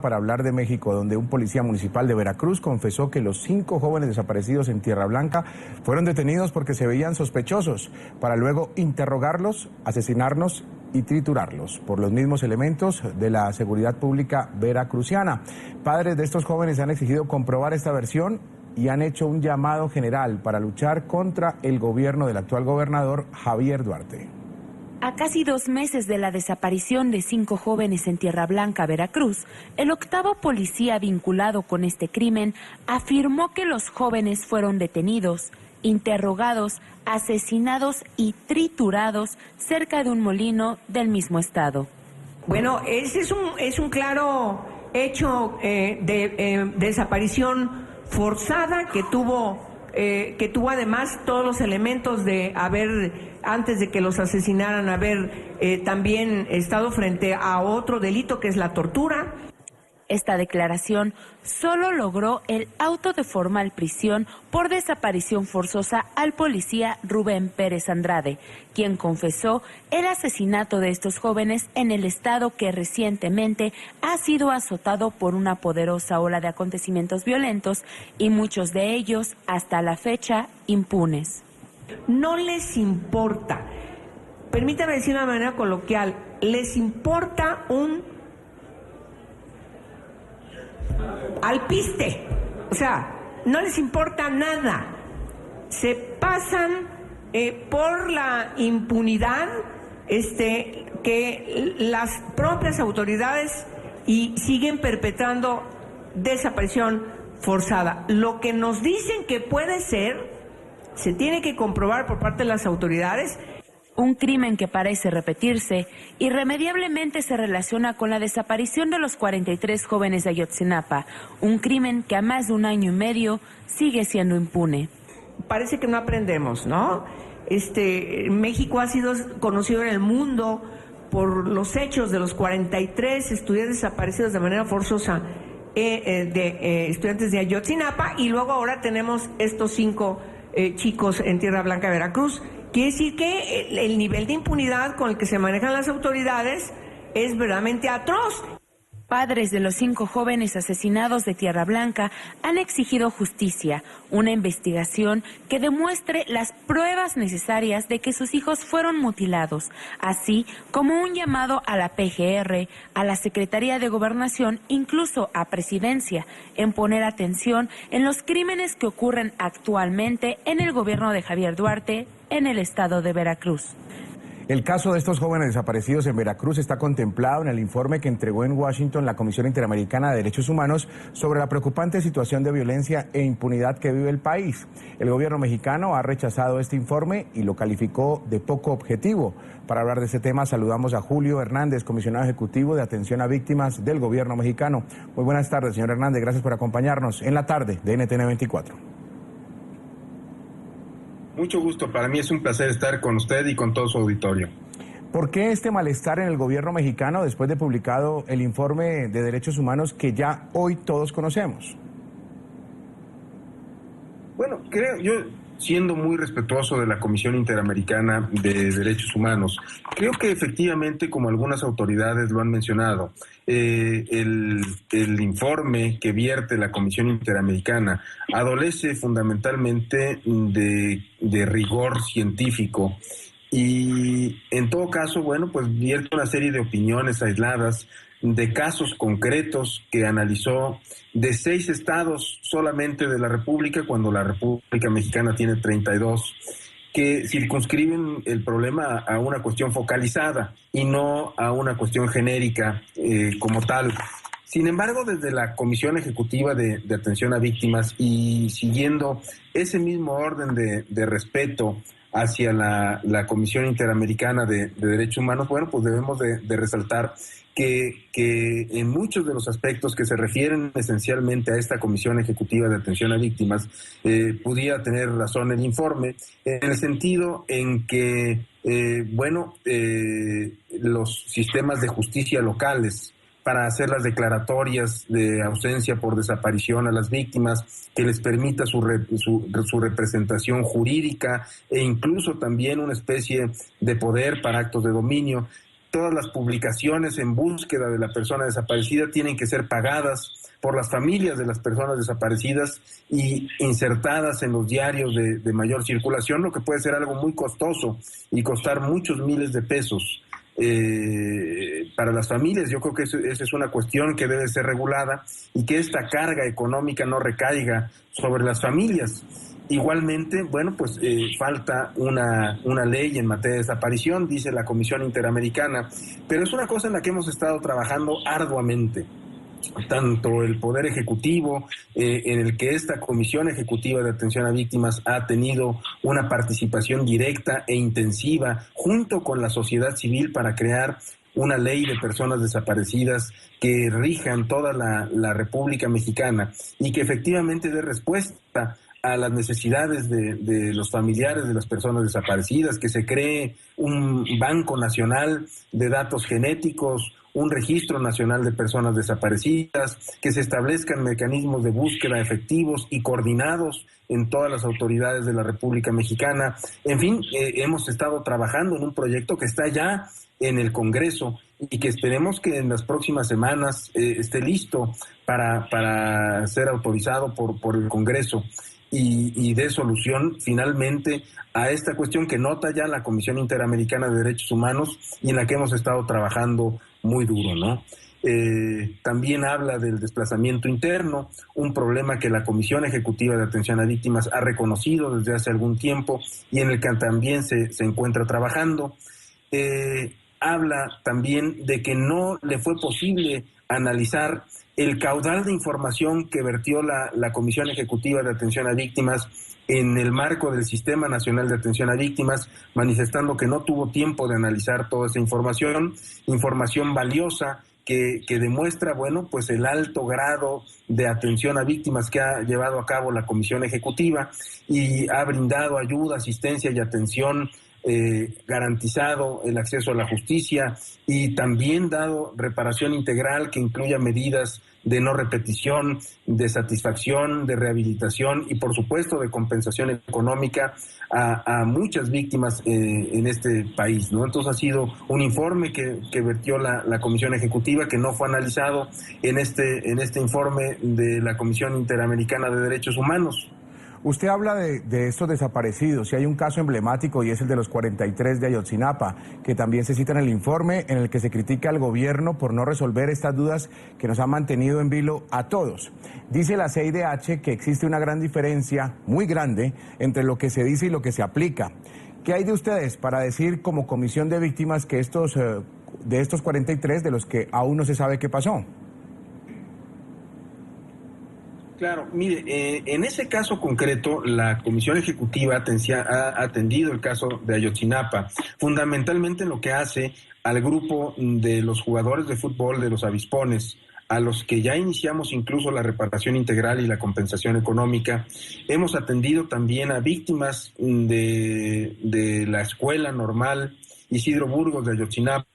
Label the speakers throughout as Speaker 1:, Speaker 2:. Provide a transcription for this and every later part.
Speaker 1: Para hablar de México, donde un policía municipal de Veracruz confesó que los 5 jóvenes desaparecidos en Tierra Blanca fueron detenidos porque se veían sospechosos, para luego interrogarlos, asesinarlos y triturarlos por los mismos elementos de la seguridad pública veracruzana. Padres de estos jóvenes han exigido comprobar esta versión y han hecho un llamado general para luchar contra el gobierno del actual gobernador Javier Duarte.
Speaker 2: A casi 2 meses de la desaparición de 5 jóvenes en Tierra Blanca, Veracruz, el octavo policía vinculado con este crimen afirmó que los jóvenes fueron detenidos, interrogados, asesinados y triturados cerca de un molino del mismo estado.
Speaker 3: Bueno, ese es un claro hecho de desaparición forzada que tuvo además todos los elementos de haber, antes de que los asesinaran, haber también estado frente a otro delito que es la tortura.
Speaker 2: Esta declaración solo logró el auto de formal prisión por desaparición forzosa al policía Rubén Pérez Andrade, quien confesó el asesinato de estos jóvenes en el estado que recientemente ha sido azotado por una poderosa ola de acontecimientos violentos y muchos de ellos, hasta la fecha, impunes.
Speaker 3: No les importa, permítame decir de una manera coloquial, les importa un alpiste, o sea, no les importa nada, se pasan por la impunidad que las propias autoridades y siguen perpetrando desaparición forzada. Lo que nos dicen que puede ser, se tiene que comprobar por parte de las autoridades.
Speaker 2: Un crimen que parece repetirse irremediablemente se relaciona con la desaparición de los 43 jóvenes de Ayotzinapa, un crimen que a más de 1 año y medio sigue siendo impune.
Speaker 3: Parece que no aprendemos, ¿no? México ha sido conocido en el mundo por los hechos de los 43 estudiantes desaparecidos de manera forzosa, estudiantes de Ayotzinapa, y luego ahora tenemos estos 5 chicos en Tierra Blanca, Veracruz. Quiere decir que el nivel de impunidad con el que se manejan las autoridades es verdaderamente atroz.
Speaker 2: Padres de los 5 jóvenes asesinados de Tierra Blanca han exigido justicia, una investigación que demuestre las pruebas necesarias de que sus hijos fueron mutilados, así como un llamado a la PGR, a la Secretaría de Gobernación, incluso a Presidencia, en poner atención en los crímenes que ocurren actualmente en el gobierno de Javier Duarte en el estado de Veracruz.
Speaker 1: El caso de estos jóvenes desaparecidos en Veracruz está contemplado en el informe que entregó en Washington la Comisión Interamericana de Derechos Humanos sobre la preocupante situación de violencia e impunidad que vive el país. El gobierno mexicano ha rechazado este informe y lo calificó de poco objetivo. Para hablar de este tema saludamos a Julio Hernández, comisionado ejecutivo de atención a víctimas del gobierno mexicano. Muy buenas tardes, señor Hernández, gracias por acompañarnos en la tarde de NTN 24.
Speaker 4: Mucho gusto, para mí es un placer estar con usted y con todo su auditorio.
Speaker 1: ¿Por qué este malestar en el gobierno mexicano después de publicado el informe de derechos humanos que ya hoy todos conocemos?
Speaker 4: Bueno, yo, siendo muy respetuoso de la Comisión Interamericana de Derechos Humanos, creo que efectivamente, como algunas autoridades lo han mencionado, el informe que vierte la Comisión Interamericana adolece fundamentalmente de rigor científico y, en todo caso, bueno, pues vierte una serie de opiniones aisladas de casos concretos que analizó de 6 estados solamente de la República, cuando la República Mexicana tiene 32, que circunscriben el problema a una cuestión focalizada y no a una cuestión genérica como tal. Sin embargo, desde la Comisión Ejecutiva de Atención a Víctimas y siguiendo ese mismo orden de respeto hacia la Comisión Interamericana de Derechos Humanos, bueno, pues debemos de resaltar que en muchos de los aspectos que se refieren esencialmente a esta Comisión Ejecutiva de Atención a Víctimas, pudiera tener razón el informe, en el sentido en que, los sistemas de justicia locales, para hacer las declaratorias de ausencia por desaparición a las víctimas, que les permita su representación jurídica e incluso también una especie de poder para actos de dominio. todas las publicaciones en búsqueda de la persona desaparecida tienen que ser pagadas por las familias de las personas desaparecidas y insertadas en los diarios de mayor circulación, lo que puede ser algo muy costoso y costar muchos miles de pesos para las familias. Yo creo que esa es una cuestión que debe ser regulada y que esta carga económica no recaiga sobre las familias. Igualmente, bueno, pues falta una ley en materia de desaparición, dice la Comisión Interamericana, pero es una cosa en la que hemos estado trabajando arduamente, tanto el Poder Ejecutivo, en el que esta Comisión Ejecutiva de Atención a Víctimas ha tenido una participación directa e intensiva junto con la sociedad civil para crear una ley de personas desaparecidas que rija en toda la República Mexicana y que efectivamente dé respuesta a las necesidades de los familiares de las personas desaparecidas, que se cree un banco nacional de datos genéticos, un registro nacional de personas desaparecidas, que se establezcan mecanismos de búsqueda efectivos y coordinados en todas las autoridades de la República Mexicana. En fin, hemos estado trabajando en un proyecto que está ya en el Congreso y que esperemos que en las próximas semanas esté listo para ser autorizado por el Congreso y dé solución finalmente a esta cuestión que nota ya la Comisión Interamericana de Derechos Humanos y en la que hemos estado trabajando muy duro, ¿no? También habla del desplazamiento interno, un problema que la Comisión Ejecutiva de Atención a Víctimas ha reconocido desde hace algún tiempo y en el que también se encuentra trabajando. Habla también de que no le fue posible analizar el caudal de información que vertió la Comisión Ejecutiva de Atención a Víctimas en el marco del Sistema Nacional de Atención a Víctimas, manifestando que no tuvo tiempo de analizar toda esa información valiosa que demuestra, bueno, pues el alto grado de atención a víctimas que ha llevado a cabo la Comisión Ejecutiva y ha brindado ayuda, asistencia y atención, garantizado el acceso a la justicia y también dado reparación integral que incluya medidas de no repetición, de satisfacción, de rehabilitación y por supuesto de compensación económica a muchas víctimas en este país, ¿no? Entonces ha sido un informe que vertió la Comisión Ejecutiva que no fue analizado en este informe de la Comisión Interamericana de Derechos Humanos.
Speaker 1: Usted habla de estos desaparecidos y hay un caso emblemático y es el de los 43 de Ayotzinapa, que también se cita en el informe en el que se critica al gobierno por no resolver estas dudas que nos han mantenido en vilo a todos. Dice la CIDH que existe una gran diferencia, muy grande, entre lo que se dice y lo que se aplica. ¿Qué hay de ustedes para decir como Comisión de Víctimas que de estos 43 de los que aún no se sabe qué pasó?
Speaker 4: Claro, mire, en ese caso concreto, la Comisión Ejecutiva ha atendido el caso de Ayotzinapa, fundamentalmente en lo que hace al grupo de los jugadores de fútbol de los Avispones, a los que ya iniciamos incluso la reparación integral y la compensación económica. Hemos atendido también a víctimas de la Escuela Normal Isidro Burgos de Ayotzinapa,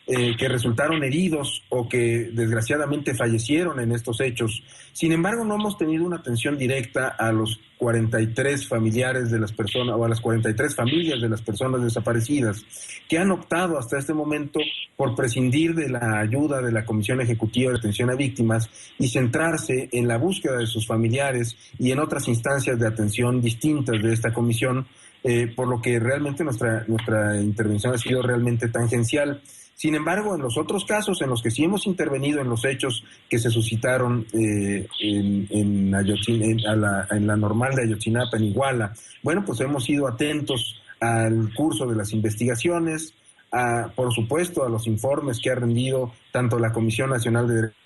Speaker 4: que resultaron heridos o que desgraciadamente fallecieron en estos hechos. Sin embargo, no hemos tenido una atención directa a los 43 familiares de las personas o a las 43 familias de las personas desaparecidas que han optado hasta este momento por prescindir de la ayuda de la Comisión Ejecutiva de Atención a Víctimas y centrarse en la búsqueda de sus familiares y en otras instancias de atención distintas de esta comisión, por lo que realmente nuestra intervención ha sido realmente tangencial. Sin embargo, en los otros casos en los que sí hemos intervenido en los hechos que se suscitaron en la normal de Ayotzinapa, en Iguala, bueno, pues hemos sido atentos al curso de las investigaciones, por supuesto a los informes que ha rendido tanto la Comisión Nacional de Derechos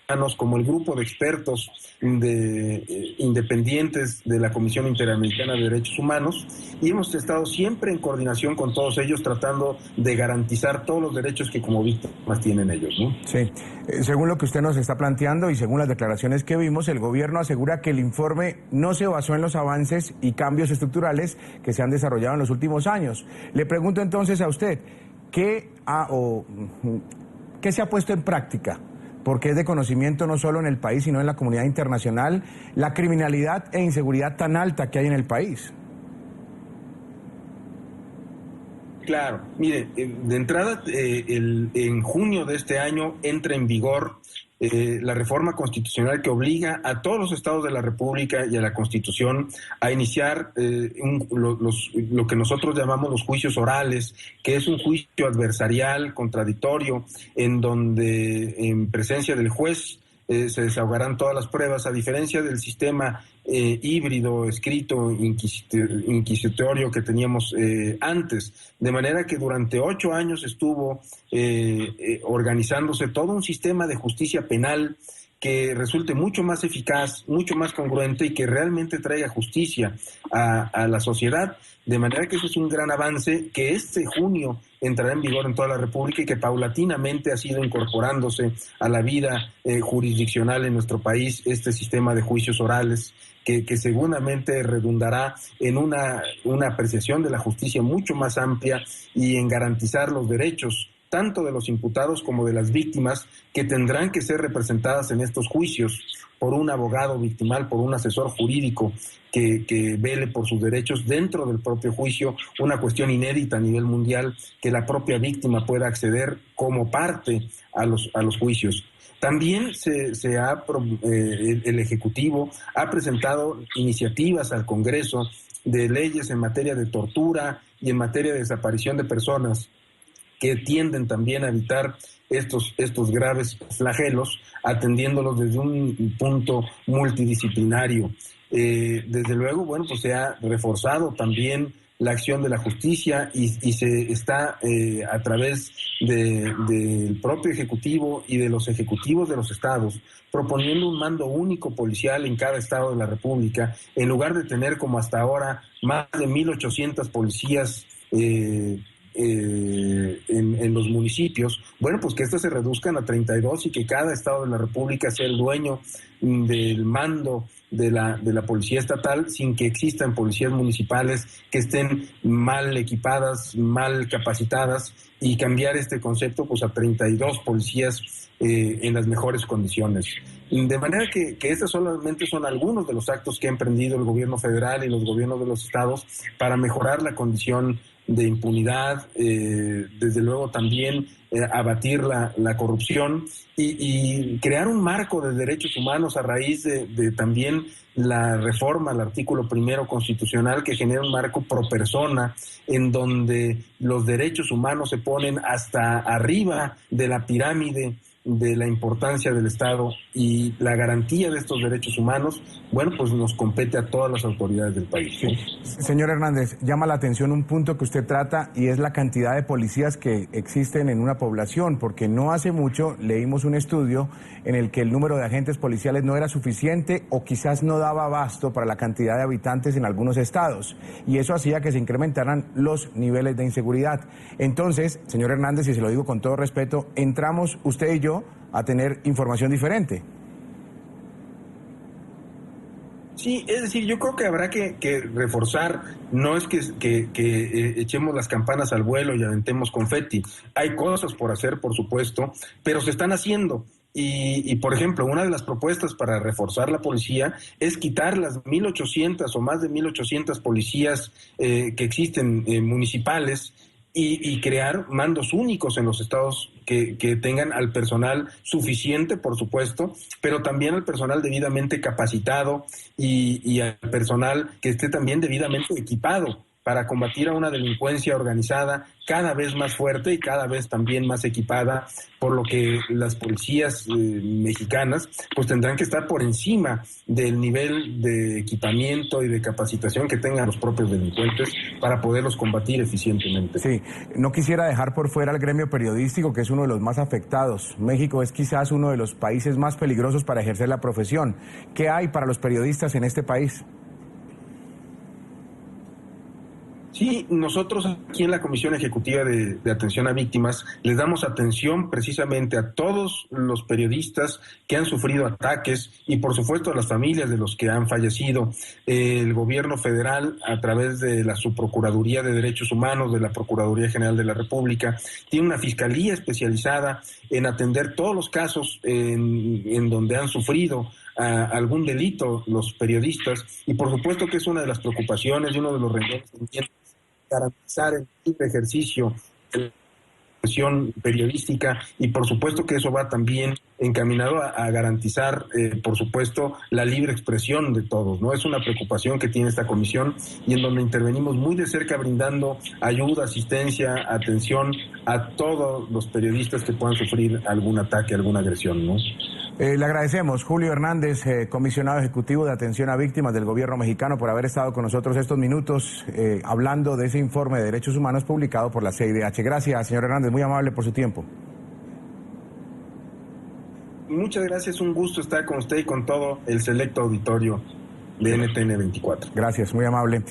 Speaker 4: Humanos como el grupo de expertos independientes de la Comisión Interamericana de Derechos Humanos, y hemos estado siempre en coordinación con todos ellos tratando de garantizar todos los derechos que como víctimas tienen ellos, ¿no?
Speaker 1: Sí, según lo que usted nos está planteando y según las declaraciones que vimos, el gobierno asegura que el informe no se basó en los avances y cambios estructurales que se han desarrollado en los últimos años. Le pregunto entonces a usted, ¿qué se ha puesto en práctica? Porque es de conocimiento no solo en el país, sino en la comunidad internacional, la criminalidad e inseguridad tan alta que hay en el país.
Speaker 4: claro. Mire, de entrada, en junio de este año entra en vigor la reforma constitucional que obliga a todos los estados de la República y a la Constitución a iniciar lo que nosotros llamamos los juicios orales, que es un juicio adversarial, contradictorio, en donde en presencia del juez se desahogarán todas las pruebas, a diferencia del sistema híbrido, escrito, inquisitorio que teníamos antes. De manera que durante 8 años estuvo organizándose todo un sistema de justicia penal que resulte mucho más eficaz, mucho más congruente y que realmente traiga justicia a la sociedad. De manera que eso es un gran avance que este junio entrará en vigor en toda la República y que paulatinamente ha sido incorporándose a la vida jurisdiccional en nuestro país, este sistema de juicios orales que seguramente redundará en una apreciación de la justicia mucho más amplia y en garantizar los derechos tanto de los imputados como de las víctimas, que tendrán que ser representadas en estos juicios por un abogado victimal, por un asesor jurídico que vele por sus derechos dentro del propio juicio, una cuestión inédita a nivel mundial, que la propia víctima pueda acceder como parte a los juicios. También el Ejecutivo ha presentado iniciativas al Congreso de leyes en materia de tortura y en materia de desaparición de personas, que tienden también a evitar estos graves flagelos, atendiéndolos desde un punto multidisciplinario. Desde luego, bueno, pues se ha reforzado también la acción de la justicia y se está a través del propio Ejecutivo y de los ejecutivos de los estados proponiendo un mando único policial en cada estado de la República, en lugar de tener como hasta ahora más de 1,800 policías en los municipios. Bueno, pues que estas se reduzcan a 32 y que cada estado de la República sea el dueño del mando de la policía estatal, sin que existan policías municipales que estén mal equipadas, mal capacitadas, y cambiar este concepto pues a 32 policías en las mejores condiciones. De manera que estos solamente son algunos de los actos que ha emprendido el gobierno federal y los gobiernos de los estados para mejorar la condición de impunidad, desde luego también abatir la corrupción y crear un marco de derechos humanos a raíz de también la reforma al artículo 1 constitucional, que genera un marco pro persona en donde los derechos humanos se ponen hasta arriba de la pirámide de la importancia del Estado, y la garantía de estos derechos humanos, bueno, pues nos compete a todas las autoridades del país.
Speaker 1: Sí. Señor Hernández, llama la atención un punto que usted trata, y es la cantidad de policías que existen en una población, porque no hace mucho leímos un estudio en el que el número de agentes policiales no era suficiente o quizás no daba abasto para la cantidad de habitantes en algunos estados, y eso hacía que se incrementaran los niveles de inseguridad. Entonces, señor Hernández, y se lo digo con todo respeto, entramos usted y yo a tener información diferente.
Speaker 4: Sí, es decir, yo creo que habrá que reforzar, no es que echemos las campanas al vuelo y aventemos confeti. Hay cosas por hacer, por supuesto, pero se están haciendo. Y por ejemplo, una de las propuestas para reforzar la policía es quitar las 1,800 o más de 1,800 policías que existen municipales, y crear mandos únicos en los estados que tengan al personal suficiente, por supuesto, pero también al personal debidamente capacitado y al personal que esté también debidamente equipado para combatir a una delincuencia organizada cada vez más fuerte y cada vez también más equipada, por lo que las policías mexicanas pues tendrán que estar por encima del nivel de equipamiento y de capacitación que tengan los propios delincuentes para poderlos combatir eficientemente.
Speaker 1: Sí, no quisiera dejar por fuera al gremio periodístico, que es uno de los más afectados. México es quizás uno de los países más peligrosos para ejercer la profesión. ¿Qué hay para los periodistas en este país?
Speaker 4: Sí, nosotros aquí en la Comisión Ejecutiva de Atención a Víctimas les damos atención precisamente a todos los periodistas que han sufrido ataques y por supuesto a las familias de los que han fallecido. El gobierno federal, a través de la Subprocuraduría de Derechos Humanos de la Procuraduría General de la República, tiene una fiscalía especializada en atender todos los casos en donde han sufrido algún delito los periodistas, y por supuesto que es una de las preocupaciones y uno de los renglones garantizar el libre ejercicio de la profesión periodística, y por supuesto que eso va también encaminado a garantizar, por supuesto, la libre expresión de todos, ¿no? Es una preocupación que tiene esta comisión y en donde intervenimos muy de cerca brindando ayuda, asistencia, atención a todos los periodistas que puedan sufrir algún ataque, alguna agresión, ¿no?
Speaker 1: Le agradecemos, Julio Hernández, comisionado ejecutivo de atención a víctimas del gobierno mexicano, por haber estado con nosotros estos minutos hablando de ese informe de derechos humanos publicado por la CIDH. Gracias, señor Hernández, muy amable por su tiempo.
Speaker 4: Muchas gracias, un gusto estar con usted y con todo el selecto auditorio de NTN 24.
Speaker 1: Gracias, muy amable.